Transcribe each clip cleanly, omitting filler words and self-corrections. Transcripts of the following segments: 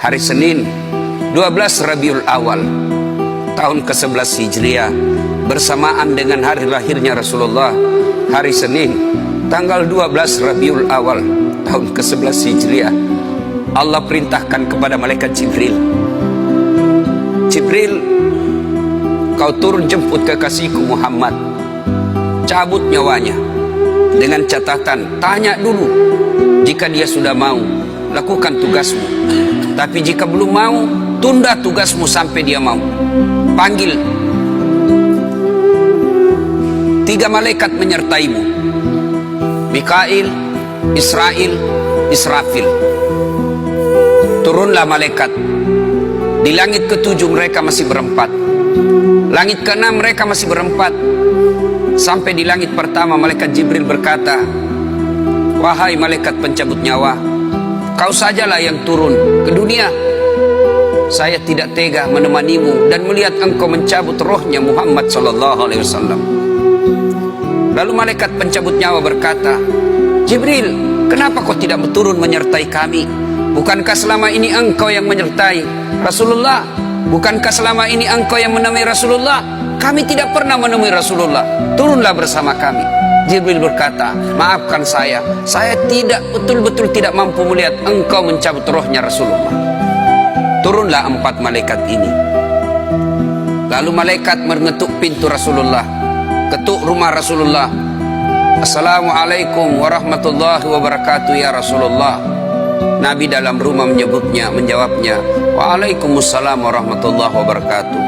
hari Senin 12 Rabiul Awal tahun ke-11 Hijriah, bersamaan dengan hari lahirnya Rasulullah, hari Senin tanggal 12 Rabiul Awal tahun ke-11 Hijriah, Allah perintahkan kepada malaikat Jibril, Jibril, kau turun jemput kekasihku Muhammad, cabut nyawanya, dengan catatan tanya dulu, jika dia sudah mau lakukan tugasmu, tapi jika belum mau tunda tugasmu sampai dia mau. Panggil 3 malaikat menyertaimu, Mikail, Israel, Israfil. Turunlah malaikat. Di langit ke-7 mereka masih berempat, langit ke-6 mereka masih berempat. Sampai di langit pertama malaikat Jibril berkata, wahai malaikat pencabut nyawa, kau sajalah yang turun ke dunia. Saya tidak tega menemanimu dan melihat engkau mencabut rohnya Muhammad SAW. Lalu malaikat pencabut nyawa berkata, Jibril, kenapa kau tidak turun menyertai kami? Bukankah selama ini engkau yang menyertai Rasulullah? Bukankah selama ini engkau yang menemui Rasulullah? Kami tidak pernah menemui Rasulullah. Turunlah bersama kami. Jibril berkata, maafkan saya tidak betul-betul tidak mampu melihat engkau mencabut rohnya Rasulullah. Turunlah 4 malaikat ini. Lalu malaikat mengetuk pintu Rasulullah, ketuk rumah Rasulullah. Assalamualaikum warahmatullahi wabarakatuh ya Rasulullah. Nabi dalam rumah menjawabnya, waalaikumsalam warahmatullahi wabarakatuh.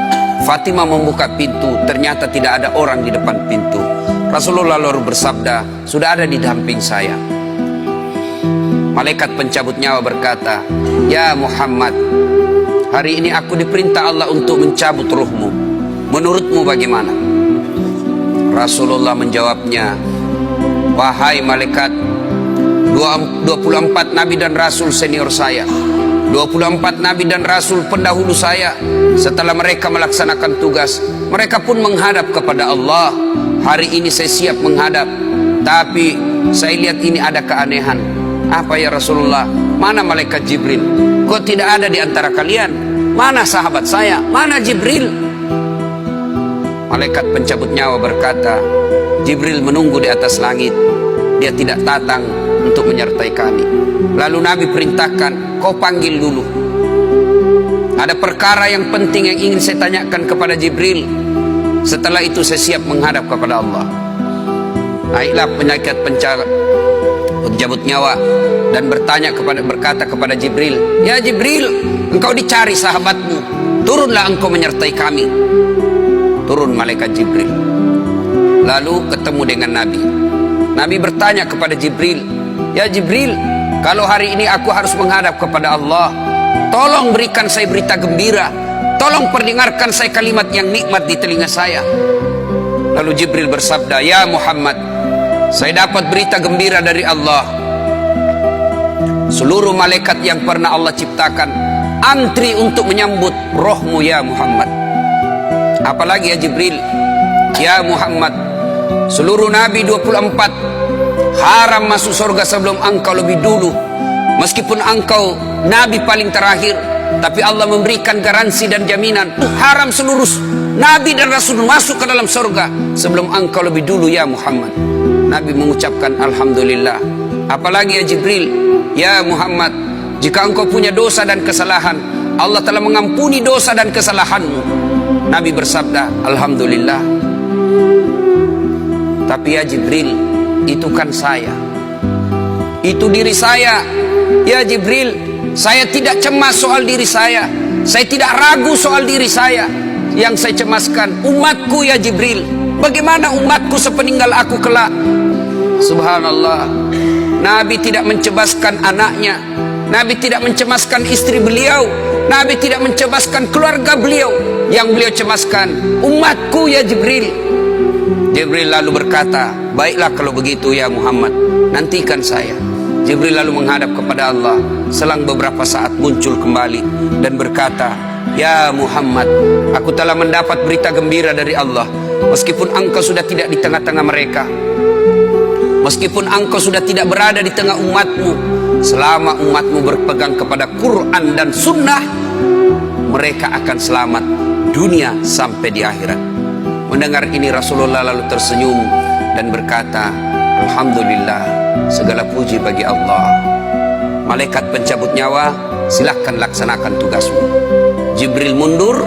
Fatimah membuka pintu, ternyata tidak ada orang di depan pintu. Rasulullah lalu bersabda, sudah ada di samping saya. Malaikat pencabut nyawa berkata, ya Muhammad, hari ini aku diperintah Allah untuk mencabut ruhmu. Menurutmu bagaimana? Rasulullah menjawabnya, wahai malaikat, 24 nabi dan rasul senior saya, 24 nabi dan rasul pendahulu saya, setelah mereka melaksanakan tugas, mereka pun menghadap kepada Allah. Hari ini saya siap menghadap, tapi saya lihat ini ada keanehan. Apa ya Rasulullah? Mana malaikat Jibril? Kok tidak ada di antara kalian? Mana sahabat saya? Mana Jibril? Malaikat pencabut nyawa berkata, Jibril menunggu di atas langit, dia tidak datang untuk menyertai kami. Lalu Nabi perintahkan, kau panggil dulu. Ada perkara yang penting yang ingin saya tanyakan kepada Jibril. Setelah itu saya siap menghadap kepada Allah. Baiklah malaikat pencabut nyawa dan berkata kepada Jibril, ya Jibril, engkau dicari sahabatmu, turunlah engkau menyertai kami. Turun malaikat Jibril, lalu ketemu dengan Nabi. Nabi bertanya kepada Jibril, ya Jibril, kalau hari ini aku harus menghadap kepada Allah, tolong berikan saya berita gembira, tolong perdengarkan saya kalimat yang nikmat di telinga saya. Lalu Jibril bersabda, ya Muhammad, saya dapat berita gembira dari Allah. Seluruh malaikat yang pernah Allah ciptakan antri untuk menyambut rohmu ya Muhammad. Apalagi ya Jibril, ya Muhammad, seluruh nabi 24 haram masuk surga sebelum engkau lebih dulu. Meskipun engkau nabi paling terakhir, tapi Allah memberikan garansi dan jaminan, haram seluruh nabi dan rasul masuk ke dalam surga sebelum engkau lebih dulu ya Muhammad. Nabi mengucapkan alhamdulillah. Apalagi ya Jibril, ya Muhammad, jika engkau punya dosa dan kesalahan, Allah telah mengampuni dosa dan kesalahanmu. Nabi bersabda alhamdulillah. Tapi ya Jibril, itu kan saya, itu diri saya. Ya Jibril, saya tidak cemas soal diri saya tidak ragu soal diri saya. Yang saya cemaskan umatku ya Jibril. Bagaimana umatku sepeninggal aku kelak? Subhanallah, Nabi tidak mencemaskan anaknya, Nabi tidak mencemaskan istri beliau, Nabi tidak mencemaskan keluarga beliau. Yang beliau cemaskan umatku ya Jibril. Jibril lalu berkata, baiklah kalau begitu ya Muhammad, nantikan saya. Jibril lalu menghadap kepada Allah. Selang beberapa saat muncul kembali dan berkata, ya Muhammad, aku telah mendapat berita gembira dari Allah. Meskipun engkau sudah tidak di tengah-tengah mereka, meskipun engkau sudah tidak berada di tengah umatmu, selama umatmu berpegang kepada Quran dan Sunnah, mereka akan selamat dunia sampai di akhirat. Mendengar ini Rasulullah lalu tersenyum dan berkata, Alhamdulillah, segala puji bagi Allah. Malaikat pencabut nyawa, silahkan laksanakan tugasmu. Jibril mundur,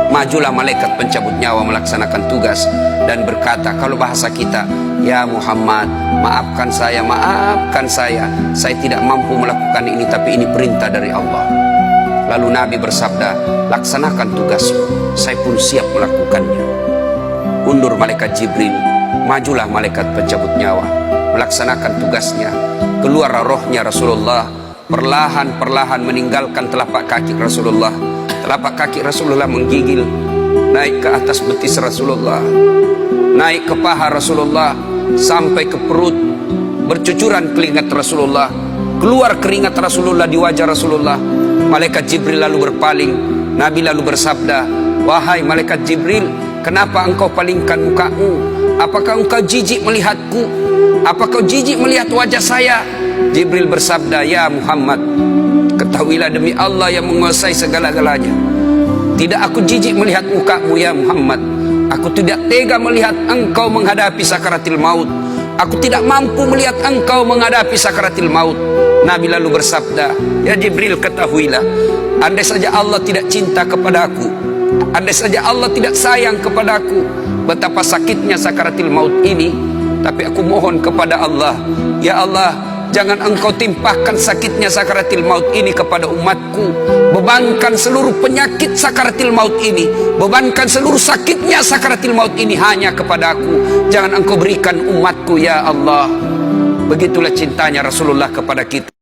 majulah malaikat pencabut nyawa melaksanakan tugas dan berkata, kalau bahasa kita, ya Muhammad, maafkan saya, saya tidak mampu melakukan ini, tapi ini perintah dari Allah. Lalu Nabi bersabda, laksanakan tugasmu, saya pun siap melakukannya. Mundur malaikat Jibril, majulah malaikat pencabut nyawa melaksanakan tugasnya. Keluar rohnya Rasulullah, perlahan-perlahan meninggalkan telapak kaki Rasulullah. Telapak kaki Rasulullah menggigil naik ke atas betis Rasulullah, naik ke paha Rasulullah, sampai ke perut. Bercucuran keringat Rasulullah, keluar keringat Rasulullah di wajah Rasulullah. Malaikat Jibril lalu berpaling. Nabi lalu bersabda, wahai malaikat Jibril, kenapa engkau palingkan mukamu? Apakah engkau jijik melihatku? Apakah kau jijik melihat wajah saya? Jibril bersabda, ya Muhammad, ketahuilah demi Allah yang menguasai segala-galanya, tidak aku jijik melihat mukamu ya Muhammad. Aku tidak tega melihat engkau menghadapi sakaratil maut. Aku tidak mampu melihat engkau menghadapi sakaratil maut. Nabi lalu bersabda, ya Jibril, ketahuilah, andai saja Allah tidak cinta kepadaku, andai saja Allah tidak sayang kepadaku, betapa sakitnya sakaratil maut ini. Tapi aku mohon kepada Allah, ya Allah, jangan engkau timpahkan sakitnya sakaratil maut ini kepada umatku. Bebankan seluruh penyakit sakaratil maut ini, bebankan seluruh sakitnya sakaratil maut ini hanya kepada aku. Jangan engkau berikan umatku ya Allah. Begitulah cintanya Rasulullah kepada kita.